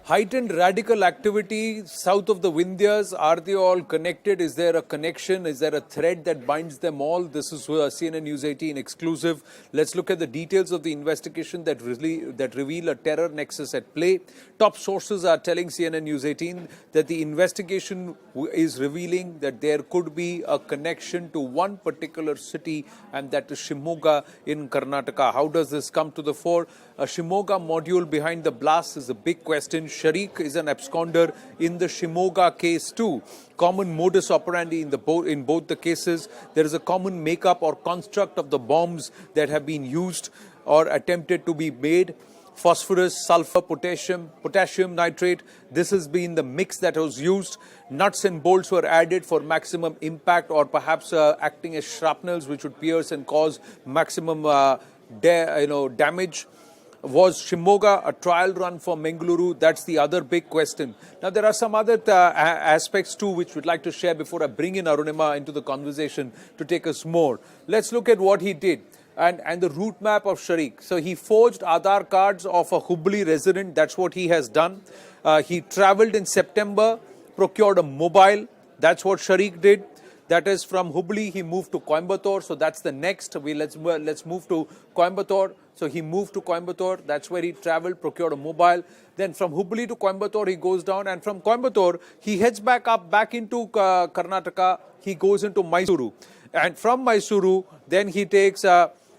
Heightened radical activity south of the Vindhyas. Are they all connected? Is there a connection? Is there a thread that binds them all? This is CNN News 18 exclusive. Let's look at the details of the investigation that reveal a terror nexus at play. Top sources are telling CNN News 18 that the investigation is revealing that there could be a connection to one particular city, and that is Shivamogga in Karnataka. How does this come to the fore? A Shivamogga module behind the blast is a big question. Sharik is an absconder in the Shivamogga case too. Common modus operandi in both the cases. There is a common makeup or construct of the bombs that have been used or attempted to be made. Phosphorus, sulfur, potassium nitrate. This has been the mix that was used. Nuts and bolts were added for maximum impact, or perhaps acting as shrapnels which would pierce and cause maximum damage. Was Shivamogga a trial run for Mangaluru? That's the other big question. Now, there are some other aspects too which we'd like to share before I bring in Arunima into the conversation to take us more. Let's look at what he did and the route map of Sharik. So he forged Aadhaar cards of a Hubli resident. That's what he has done. He travelled in September, procured a mobile. That's what Sharik did. That is, from Hubli, he moved to Coimbatore. So that's the next. Let's move to Coimbatore. So he moved to Coimbatore. That's where he travelled, procured a mobile. Then from Hubli to Coimbatore, he goes down. And from Coimbatore, he heads back into Karnataka. He goes into Mysuru. And from Mysuru, then he takes...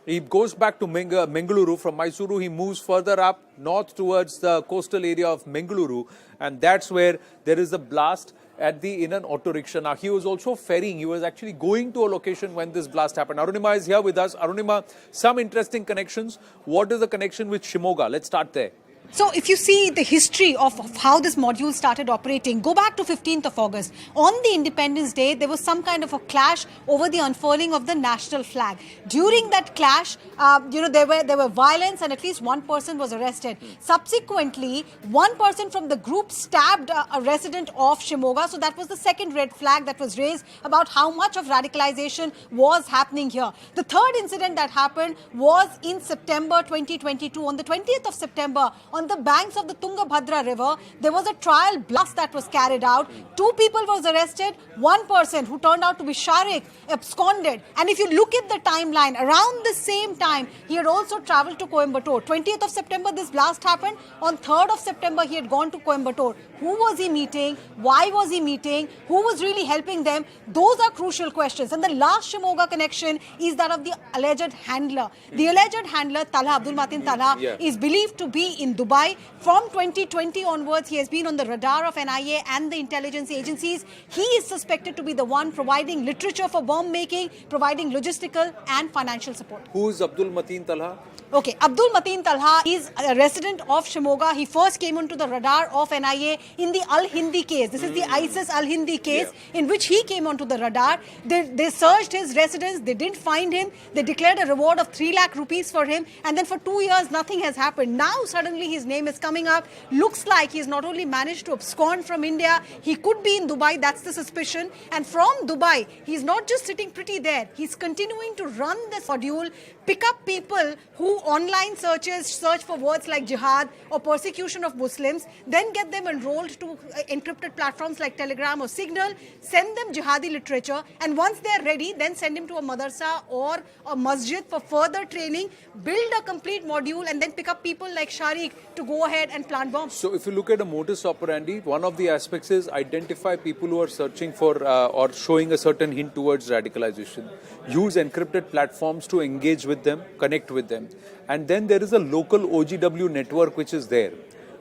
he goes back to Mangaluru. From Mysuru, he moves further up north towards the coastal area of Mangaluru. And that's where there is a blast in an auto rickshaw. Now, he was also ferrying. He was actually going to a location when this blast happened. Arunima is here with us. Arunima, some interesting connections. What is the connection with Shivamogga? Let's start there. So if you see the history of how this module started operating, go back to 15th of August. On the Independence Day, there was some kind of a clash over the unfurling of the national flag. During that clash, there were violence and at least one person was arrested. Subsequently, one person from the group stabbed a resident of Shivamogga. So that was the second red flag that was raised about how much of radicalization was happening here. The third incident that happened was in September 2022. On the 20th of September, on the banks of the Tungabhadra river, there was a trial blast that was carried out. 2 people was arrested. One person, who turned out to be Sharik, absconded. And if you look at the timeline, around the same time, he had also travelled to Coimbatore. 20th of September, this blast happened. On 3rd of September, he had gone to Coimbatore. Who was he meeting? Why was he meeting? Who was really helping them? Those are crucial questions. And the last Shivamogga connection is that of the alleged handler. The alleged handler, Talha, Abdul Mateen Talha, is believed to be in Dubai. From 2020 onwards, he has been on the radar of NIA and the intelligence agencies. He is suspected to be the one providing literature for bomb making, providing logistical and financial support. Who is Abdul Mateen Talha? Okay, Abdul Mateen Talha is a resident of Shivamogga. He first came onto the radar of NIA in the Al-Hindi case. This is the ISIS Al-Hindi case in which he came onto the radar. They searched his residence. They didn't find him. They declared a reward of 3 lakh rupees for him. And then for 2 years, nothing has happened. Now, suddenly, his name is coming up. Looks like he's not only managed to abscond from India, he could be in Dubai. That's the suspicion. And from Dubai, he's not just sitting pretty there. He's continuing to run this module, pick up people who online search for words like jihad or persecution of Muslims, then get them enrolled to encrypted platforms like Telegram or Signal, send them jihadi literature, and once they're ready, then send him to a madrasa or a masjid for further training, build a complete module, and then pick up people like Sharik to go ahead and plant bombs. So if you look at a modus operandi, one of the aspects is identify people who are searching for or showing a certain hint towards radicalization. Use encrypted platforms to engage with them, connect with them. And then there is a local OGW network which is there.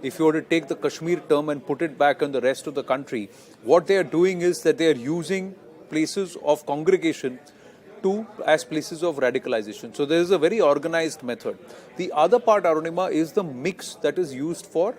If you were to take the Kashmir term and put it back on the rest of the country, what they are doing is that they are using places of congregation as places of radicalization. So there is a very organized method. The other part, Arunima, is the mix that is used for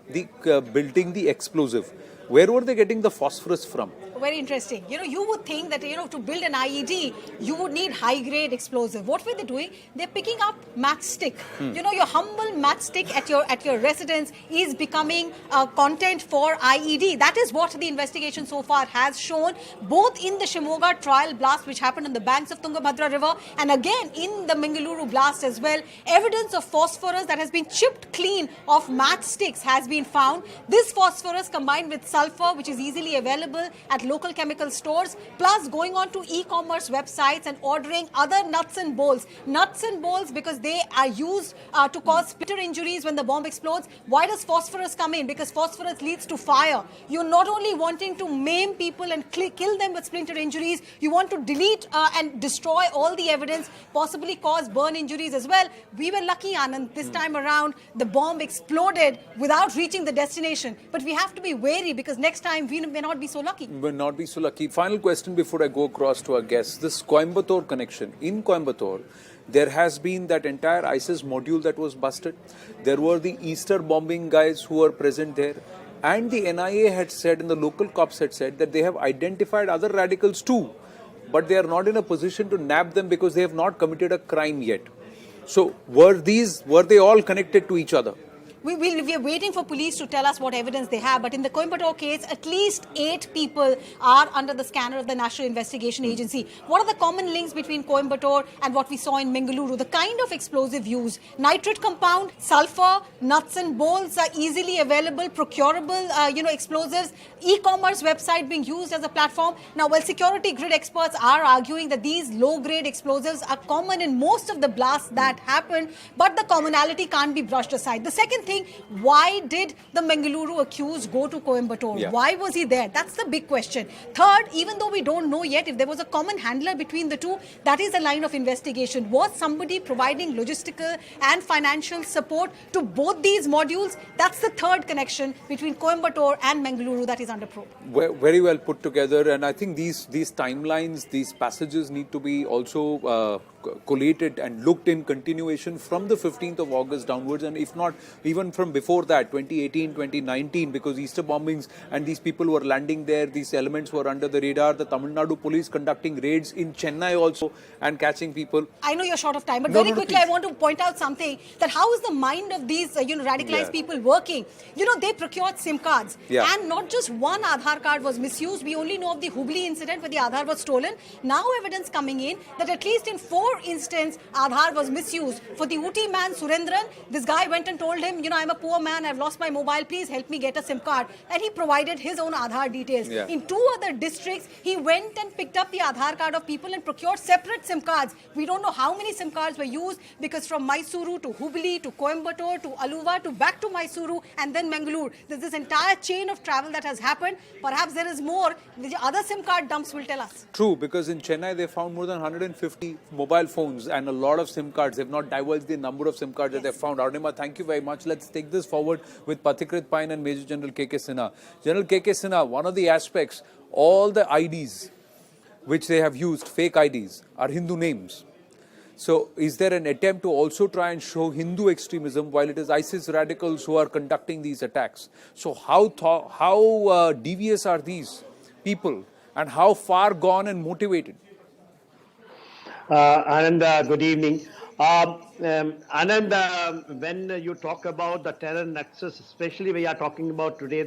the building the explosive. Where were they getting the phosphorus from? Very interesting. You would think that, to build an IED, you would need high-grade explosive. What were they doing? They're picking up matchstick. Your humble matchstick at your residence is becoming content for IED. That is what the investigation so far has shown, both in the Shivamogga trial blast, which happened on the banks of Tungabhadra River, and again in the Mangaluru blast as well. Evidence of phosphorus that has been chipped clean of matchsticks has been found. This phosphorus combined with sulfur, which is easily available at local chemical stores, plus going on to e-commerce websites and ordering other nuts and bolts. Nuts and bolts because they are used to cause splitter injuries when the bomb explodes. Why does phosphorus come in? Because phosphorus leads to fire. You're not only wanting to maim people and kill them with splinter injuries, you want to delete and destroy all the evidence, possibly cause burn injuries as well. We were lucky, Anand, this time around the bomb exploded without reaching the destination. But we have to be wary because next time we may not be so lucky. Will not be so lucky. Final question before I go across to our guests. This Coimbatore connection. In Coimbatore, there has been that entire ISIS module that was busted. There were the Easter bombing guys who were present there. And the NIA had said, and the local cops had said, that they have identified other radicals too. But they are not in a position to nab them because they have not committed a crime yet. So were they all connected to each other? We are waiting for police to tell us what evidence they have. But in the Coimbatore case, at least 8 people are under the scanner of the National Investigation Agency. What are the common links between Coimbatore and what we saw in Mangaluru? The kind of explosive used: nitrate compound, sulfur, nuts and bolts are easily available, procurable, explosives. E-commerce website being used as a platform. Now, while security grid experts are arguing that these low-grade explosives are common in most of the blasts that happened, but the commonality can't be brushed aside. The second thing, why did the Mangaluru accused go to Coimbatore? Yeah. Why was he there? That's the big question. Third, even though we don't know yet if there was a common handler between the two, that is a line of investigation. Was somebody providing logistical and financial support to both these modules? That's the third connection between Coimbatore and Mangaluru that is under probe. Very well put together, and I think these timelines, these passages need to be also collated and looked in continuation from the 15th of August downwards, and if not even from before that, 2018, 2019, because Easter bombings and these people were landing there, these elements were under the radar. The Tamil Nadu police conducting raids in Chennai also and catching people. I know you're short of time, but very quickly I want to point out something, that how is the mind of these radicalized people working? They procured SIM cards, and not just one Aadhaar card was misused. We only know of the Hubli incident where the Aadhaar was stolen. Now evidence coming in that at least in 4 instances Aadhaar was misused. For the Uti man Surendran, this guy went and told him, I'm a poor man, I've lost my mobile, please help me get a SIM card, and he provided his own Aadhaar details. In 2 other districts, he went and picked up the Aadhaar card of people and procured separate SIM cards. We don't know how many SIM cards were used, because from Mysuru to Hubli to Coimbatore to Aluva to back to Mysuru and then Mangaluru, there's this entire chain of travel that has happened. Perhaps there is more. The other SIM card dumps will tell us. True, because in Chennai they found more than 150 mobile phones and a lot of SIM cards. They've not divulged the number of SIM cards that they've found. Arunima, thank you very much. Let's take this forward with Pathikrit Payne and Major General K.K. Sinha. General K.K. Sinha, one of the aspects, all the IDs which they have used, fake IDs, are Hindu names. So is there an attempt to also try and show Hindu extremism while it is ISIS radicals who are conducting these attacks? So how devious are these people and how far gone and motivated? Anand, good evening. Anand, when you talk about the terror nexus, especially we are talking about today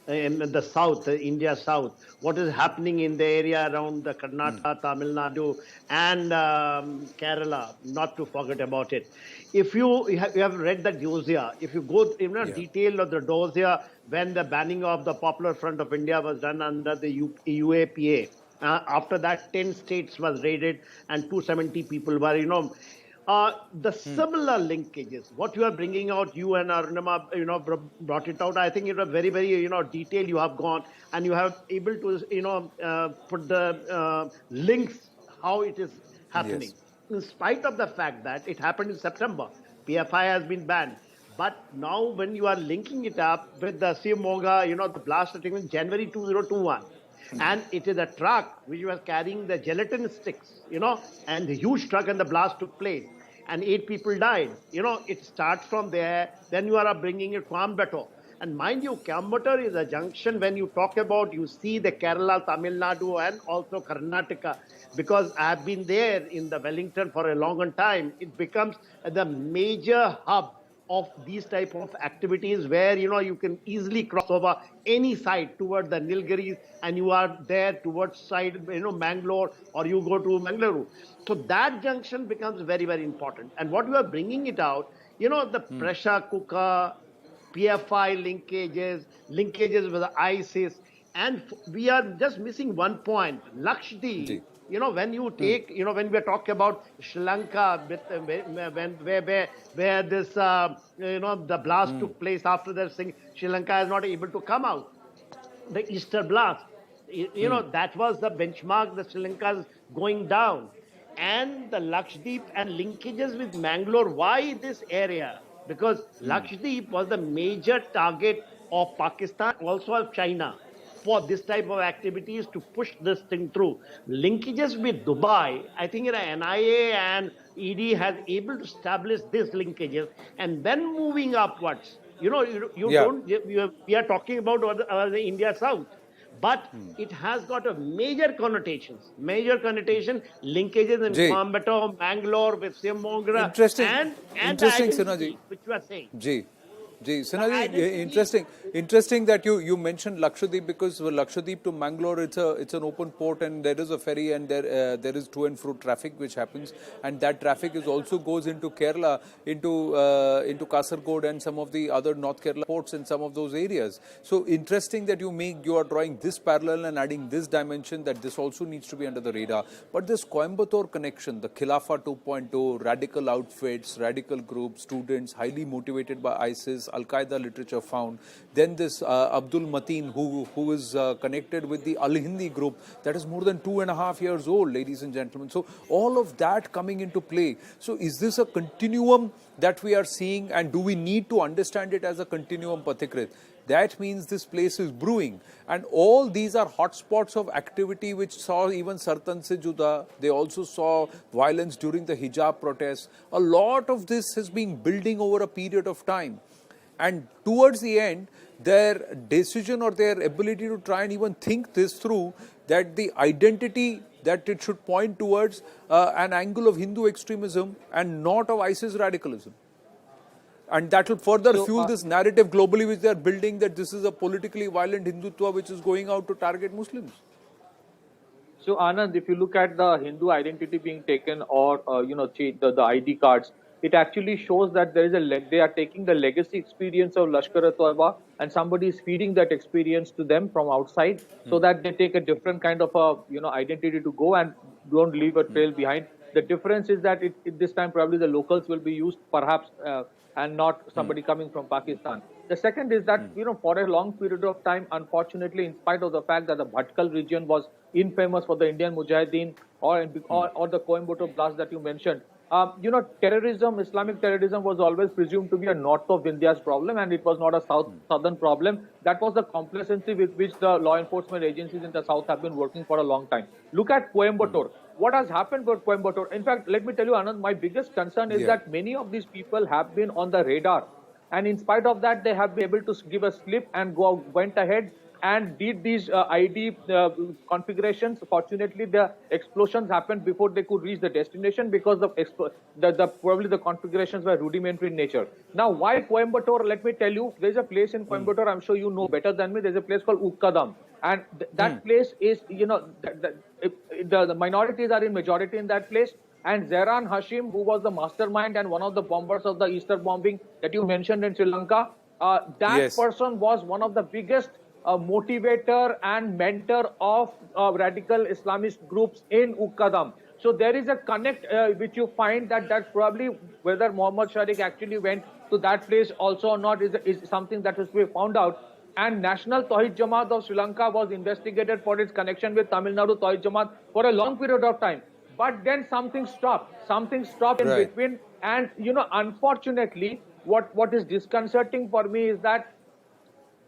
in the south, India south, what is happening in the area around the Karnataka, Tamil Nadu and Kerala, not to forget about it. If you have read the dossier, if you go in detail of the dossier, when the banning of the Popular Front of India was done under the UAPA, after that 10 states was raided and 270 people were, the similar linkages, what you are bringing out, you and Arunima, brought it out. I think it was very, very, detailed you have gone and you have able to, put the links, how it is happening. Yes. In spite of the fact that it happened in September, PFI has been banned. But now when you are linking it up with the Shivamogga, the blast that in January 2021, and it is a truck which was carrying the gelatin sticks, and the huge truck, and the blast took place and 8 people died. It starts from there. Then you are bringing it Coimbatore. And mind you, Coimbatore is a junction when you talk about, you see the Kerala, Tamil Nadu, and also Karnataka. Because I have been there in the Wellington for a long time, it becomes the major hub of these type of activities where you can easily cross over any side toward the Nilgiris, and you are there towards side Mangalore, or you go to Mangaluru. So that junction becomes very, very important. And what we are bringing it out, the pressure cooker, PFI linkages with the ISIS, and we are just missing one point. Lakshadweep. Ji. When you take, when we are talking about Sri Lanka, with, where this, the blast took place after that thing, Sri Lanka is not able to come out. The Easter blast, that was the benchmark. The Sri Lanka is going down, and the Lakshadweep and linkages with Mangalore. Why this area? Because Lakshadweep was the major target of Pakistan, also of China, for this type of activities to push this thing through. Linkages with Dubai, I think NIA and ED has able to establish these linkages, and then moving upwards. Yeah. We are talking about the India South, but it has got a major connotation, linkages in Ji. Coimbatore, Mangalore, with Shivamogga, Interesting. and Interesting, Sinha ji. identity, which you are saying. Ji. Sinha ji, identity- interesting that you mentioned Lakshadweep, because Lakshadweep to Mangalore, it's an open port, and there is a ferry, and there is to and fro traffic which happens, and that traffic is also goes into Kerala, into Kasargod and some of the other North Kerala ports in some of those areas. So interesting that you are drawing this parallel and adding this dimension, that this also needs to be under the radar. But this Coimbatore connection, the Khilafah 2.0, radical outfits, radical groups, students highly motivated by ISIS, Al-Qaeda literature found. Then this Abdul Mateen, who is connected with the Al-Hindi group, that is more than 2.5 years old, ladies and gentlemen. So all of that coming into play. So is this a continuum that we are seeing, and do we need to understand it as a continuum, Pathikrit? That means this place is brewing, and all these are hotspots of activity which saw even Sartan Se Juda. They also saw violence during the hijab protests. A lot of this has been building over a period of time. And towards the end, their decision or their ability to try and even think this through, that the identity that it should point towards an angle of Hindu extremism and not of ISIS radicalism. And that will further fuel this narrative globally which they are building, that this is a politically violent Hindutva which is going out to target Muslims. So Anand, if you look at the Hindu identity being taken, or the ID cards, it actually shows that they are taking the legacy experience of Lashkar-e-Toiba, and somebody is feeding that experience to them from outside, so that they take a different kind of identity to go and don't leave a trail behind. The difference is that this time probably the locals will be used, perhaps, and not somebody coming from Pakistan. The second is that, for a long period of time, unfortunately, in spite of the fact that the Bhatkal region was infamous for the Indian Mujahideen, or the Coimbatore blast that you mentioned, terrorism, Islamic terrorism, was always presumed to be a north of India's problem, and it was not a southern problem. That was the complacency with which the law enforcement agencies in the south have been working for a long time. Look at Coimbatore. What has happened with Coimbatore? In fact, let me tell you, Anand, my biggest concern is that many of these people have been on the radar, and in spite of that, they have been able to give a slip and went ahead and did these ID configurations. Fortunately, the explosions happened before they could reach the destination, because probably the configurations were rudimentary in nature. Now, why Coimbatore? Let me tell you, there's a place in Coimbatore, I'm sure you know better than me. There's a place called Ukkadam, and that place is, the minorities are in majority in that place. And Zehran Hashim, who was the mastermind and one of the bombers of the Easter bombing that you mentioned in Sri Lanka, that person was one of the biggest motivator and mentor of radical Islamist groups in Ukkadam. So there is a connect which you find that's probably whether Muhammad Sharik actually went to that place also or not is something that is to be found out. And National Tawhid Jamaat of Sri Lanka was investigated for its connection with Tamil Nadu Tawhid Jamaat for a long period of time. But then something stopped. Something stopped in between. And, unfortunately, what is disconcerting for me is that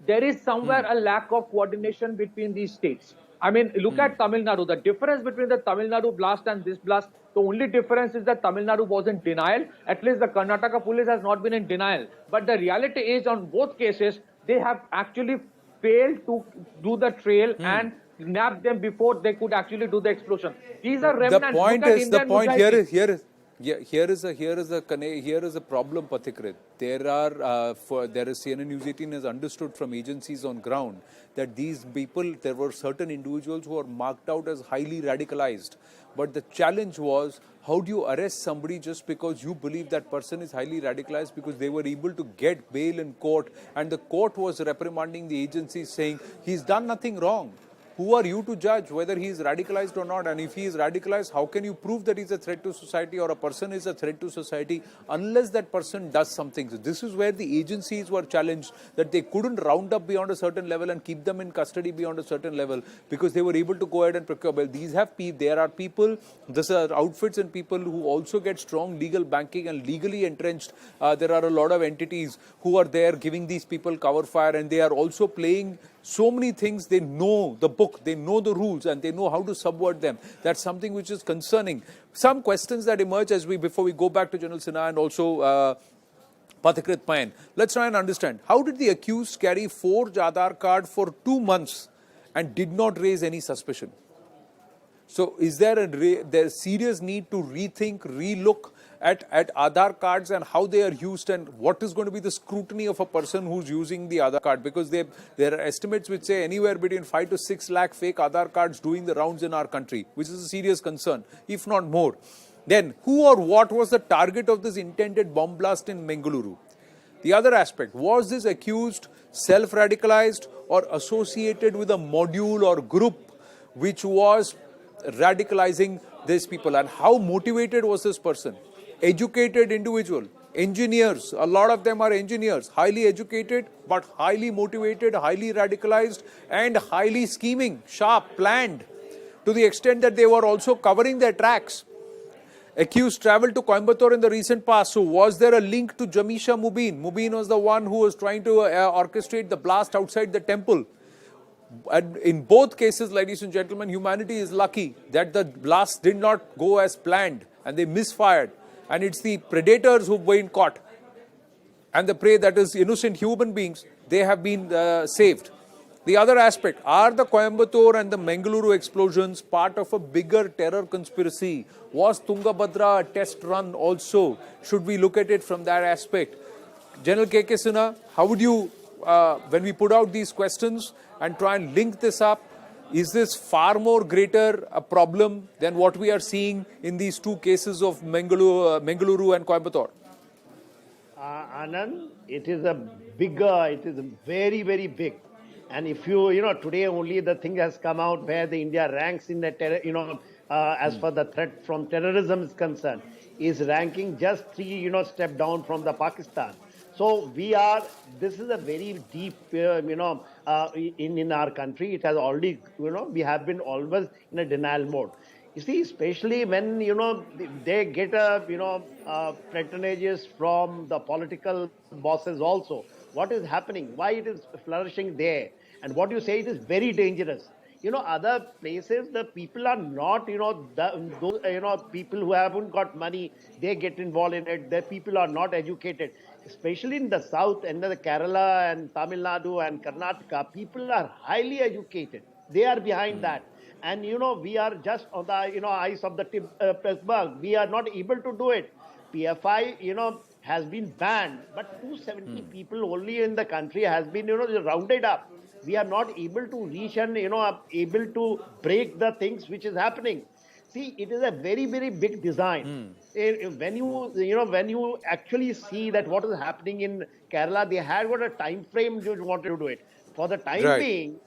there is somewhere a lack of coordination between these states. I mean, look at Tamil Nadu. The difference between the Tamil Nadu blast and this blast, the only difference is that Tamil Nadu was in denial. At least the Karnataka police has not been in denial. But the reality is, on both cases, they have actually failed to do the trail and nab them before they could actually do the explosion. These are The remnants. Look point at is, the Indian point Mujahideen. here is a problem, Pathikrit. There is CNN News 18 has understood from agencies on ground that these people, there were certain individuals who are marked out as highly radicalized. But the challenge was, how do you arrest somebody just because you believe that person is highly radicalized, because they were able to get bail in court and the court was reprimanding the agency saying he's done nothing wrong. Who are you to judge whether he is radicalized or not? And if he is radicalized, how can you prove that he's a threat to society or a person is a threat to society unless that person does something? So this is where the agencies were challenged, that they couldn't round up beyond a certain level and keep them in custody beyond a certain level because they were able to go ahead and procure bail. There are people, these are outfits and people who also get strong legal banking and legally entrenched. There are a lot of entities who are there giving these people cover fire, and they are also playing so many things. They know the book, they know the rules, and they know how to subvert them. That's something which is concerning. Some questions that emerge before we go back to General Sinha and also Pathikrit Payne. Let's try and understand, how did the accused carry forged Aadhaar card for 2 months and did not raise any suspicion? So is there a serious need to rethink, relook at Aadhaar cards and how they are used, and what is going to be the scrutiny of a person who's using the Aadhaar card? Because there are estimates which say anywhere between 5 to 6 lakh fake Aadhaar cards doing the rounds in our country, which is a serious concern, if not more. Then, who or what was the target of this intended bomb blast in Mangaluru? The other aspect, was this accused self-radicalized or associated with a module or group which was radicalizing these people? And how motivated was this person? Educated individual, engineers, a lot of them are engineers, highly educated but highly motivated, highly radicalized and highly scheming, sharp, planned, to the extent that they were also covering their tracks. Accused traveled to Coimbatore in the recent past. So was there a link to Jamisha Mubin? Mubin was the one who was trying to orchestrate the blast outside the temple. And in both cases, ladies and gentlemen, humanity is lucky that the blast did not go as planned and they misfired. And it's the predators who've been caught. And the prey, that is innocent human beings, they have been saved. The other aspect, are the Coimbatore and the Mangaluru explosions part of a bigger terror conspiracy? Was Tungabhadra a test run also? Should we look at it from that aspect? General K.K. Sinha, how would you, when we put out these questions and try and link this up, is this far more greater a problem than what we are seeing in these two cases of Mangaluru and Coimbatore? Anand, it is it is very, very big. And if today only the thing has come out where the India ranks in the as far the threat from terrorism is concerned, is ranking just 3, step down from the Pakistan. So this is a very deep, in our country. It has already, we have been always in a denial mode. You see, especially when, they get, patronages from the political bosses also. What is happening? Why it is flourishing there? And what you say, it is very dangerous. Other places, the people are not, those, people who haven't got money, they get involved in it. The people are not educated. Especially in the south, and the Kerala and Tamil Nadu and Karnataka, people are highly educated. They are behind that. And, we are just on the, eyes of the iceberg. We are not able to do it. PFI, has been banned, but 270 people only in the country has been, rounded up. We are not able to reach and, able to break the things which is happening. See, it is a very, very big design. When you actually see that what is happening in Kerala, they had got a time frame you wanted to do it. For the time being,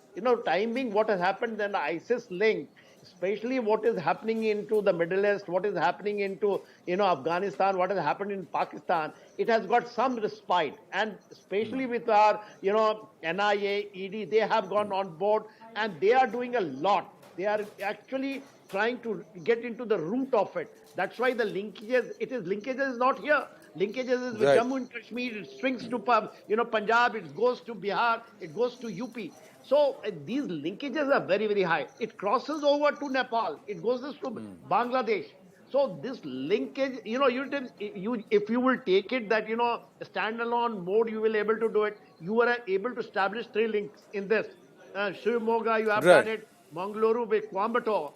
what has happened, then the ISIS link, especially what is happening into the Middle East, what is happening into, Afghanistan, what has happened in Pakistan, it has got some respite. And especially with our, NIA, ED, they have gone on board and they are doing a lot. They are actually trying to get into the root of it. That's why the linkages is not here. Linkages is with Jammu and Kashmir, it strings to, Punjab, it goes to Bihar, it goes to UP. So these linkages are very, very high. It crosses over to Nepal. It goes to Bangladesh. So this linkage, if you will take it that, standalone mode, you will able to do it. You are able to establish 3 links in this. Shivamogga, you have done Right. it. Mangaluru with Coimbatore.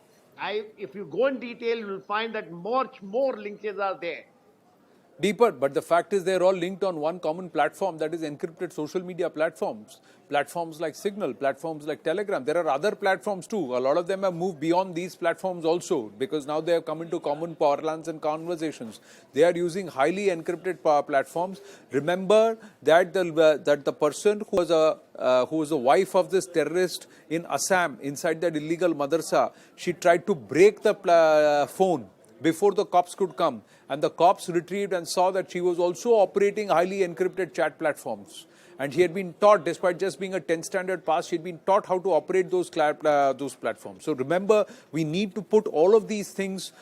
If you go in detail, you will find that much more linkages are there. Deeper, but the fact is they're all linked on one common platform, that is encrypted social media platforms. Platforms like Signal, platforms like Telegram. There are other platforms too. A lot of them have moved beyond these platforms also, because now they have come into common parlance and conversations. They are using highly encrypted platforms. Remember that the person who was a wife of this terrorist in Assam, inside that illegal madrasa, she tried to break the phone before the cops could come, and the cops retrieved and saw that she was also operating highly encrypted chat platforms. And she had been taught, despite just being a 10th standard pass, she had been taught how to operate those platforms. So remember, we need to put all of these things,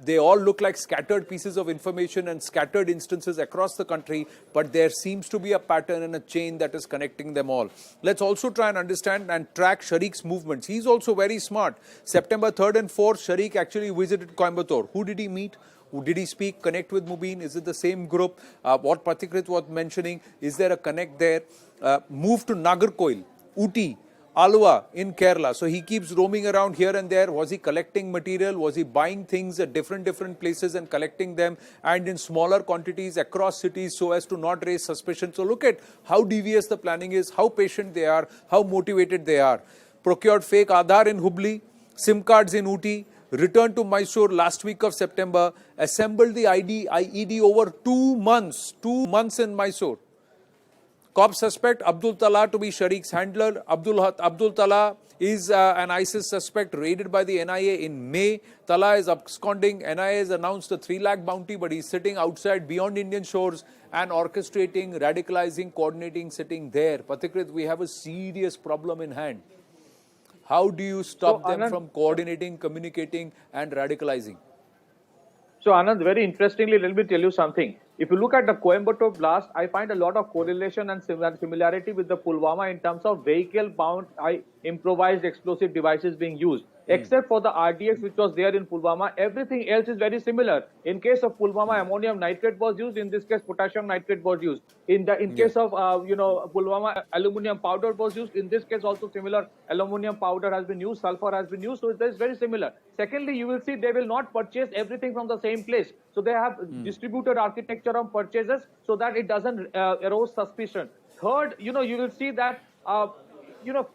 they all look like scattered pieces of information and scattered instances across the country, but there seems to be a pattern and a chain that is connecting them all. Let's also try and understand and track Sharek's movements. He's also very smart. September 3rd and 4th, Sharek actually visited Coimbatore. Who did he meet? Who did he speak? Connect with Mubin? Is it the same group? What Pathikrit was mentioning, is there a connect there? Move to Nagarkoil, Uti, Alwa in Kerala. So he keeps roaming around here and there. Was he collecting material? Was he buying things at different places and collecting them, and in smaller quantities across cities so as to not raise suspicion? So look at how devious the planning is, how patient they are, how motivated they are. Procured fake Aadhaar in Hubli, SIM cards in Uti, returned to Mysore last week of September, assembled the IED over 2 months, 2 months in Mysore. Cops suspect Abdul Tala to be Sharek's handler. Abdul Tala is an ISIS suspect raided by the NIA in May. Tala is absconding. NIA has announced a 3 lakh bounty, but he's sitting outside beyond Indian shores and orchestrating, radicalizing, coordinating, sitting there. Pathikrit, we have a serious problem in hand. How do you stop them Anand, from coordinating, communicating and radicalizing? So Anand, very interestingly, let me tell you something. If you look at the Coimbatore blast, I find a lot of correlation and similarity with the Pulwama in terms of vehicle-bound improvised explosive devices being used. Except for the RDX which was there in Pulwama, everything else is very similar. In case of Pulwama, ammonium nitrate was used. In this case, potassium nitrate was used. In case of Pulwama, aluminum powder was used. In this case, also similar aluminum powder has been used. Sulfur has been used. So it is very similar. Secondly, you will see they will not purchase everything from the same place. So they have distributed architecture of purchases so that it doesn't arouse suspicion. Third, you will see that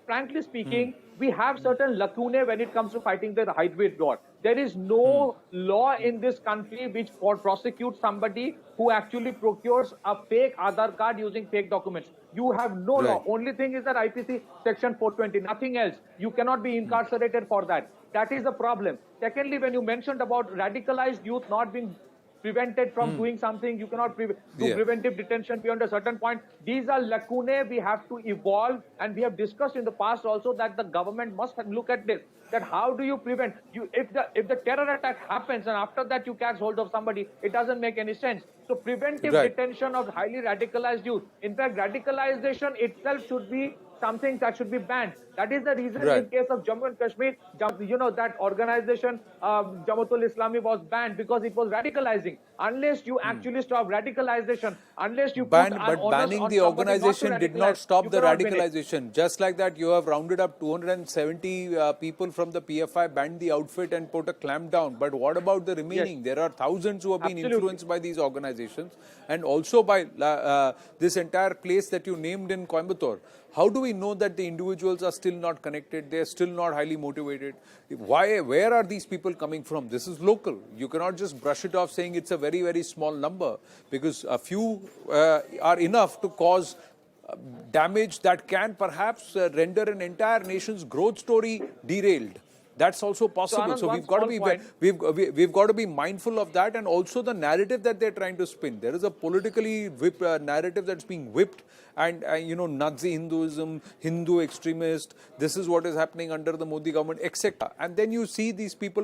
frankly speaking, we have certain lacunae when it comes to fighting the lightweight war. There is no law in this country which prosecutes somebody who actually procures a fake Aadhaar card using fake documents. You have no law. Only thing is that IPC section 420, nothing else. You cannot be incarcerated for that. That is the problem. Secondly, when you mentioned about radicalized youth not being prevented from doing something, you cannot do preventive detention beyond a certain point. These are lacunae we have to evolve, and we have discussed in the past also that the government must look at this, that how do you prevent, if the terror attack happens and after that you catch hold of somebody, it doesn't make any sense. So preventive detention of highly radicalized youth, in fact radicalization itself should be something that should be banned. That is the reason in case of Jammu and Kashmir, that organization, Jamaatul Islami, was banned because it was radicalizing. Unless you actually stop radicalization, unless you but banning the organization did not stop the radicalization. Just like that, you have rounded up 270 people from the PFI, banned the outfit and put a clamp down. But what about the remaining? There are thousands who have been influenced by these organizations and also by this entire place that you named in Coimbatore. How do we know that the individuals are still not connected? They are still not highly motivated. Where are these people coming from? This is local. You cannot just brush it off saying it's a very, very small number, because a few are enough to cause damage that can perhaps render an entire nation's growth story derailed. That's also possible. So we've got to be mindful of that, and also the narrative that they're trying to spin. There is a politically narrative that's being whipped, and Nazi Hinduism, Hindu extremist. This is what is happening under the Modi government, etc. And then you see these people